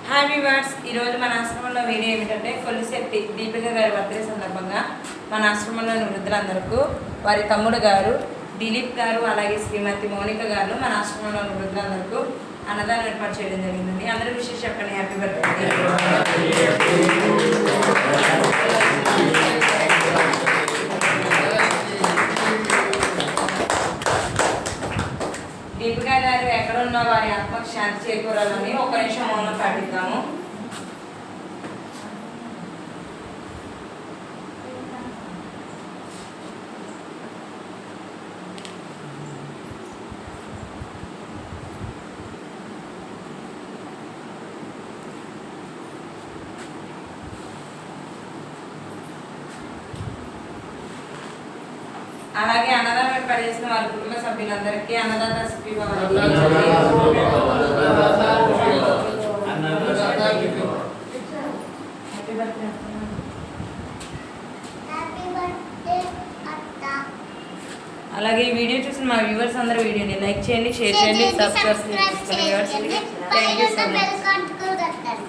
Hi viewers, ఈరోజు మన ఆశ్రమంలో వీడియో ఏమిటంటే కొల్లిశెట్టి దీపిక గారి బర్త్డే సందర్భంగా మన ఆశ్రమంలోని వృద్ధులందరికీ వారి తమ్ముడు గారు దిలీప్ గారు అలాగే శ్రీమతి మౌనిక గారు మన ఆశ్రమంలోని వృద్ధులందరికీ అన్నదానం ఏర్పాటు చేయడం జరిగిందండి. అందరూ విషయం చెప్పండి. Happy birthday. దీపిక గారు ఎక్కడున్న వారి ఆత్మకు శాంతి చేకూరాలని ఒక నిమిషం మౌనం పాటిద్దాము. అలాగే అన్నదానం ఏర్పాటు చేసిన వారి కుటుంబ సభ్యులందరికీ అన్నదాత అలాగే ఈ వీడియో చూసిన మా వ్యూవర్స్ అందరూ వీడియోని లైక్ చేయండి, షేర్ చేయండి, సబ్స్క్రైబ్ చేసుకోండి. Thank you so much.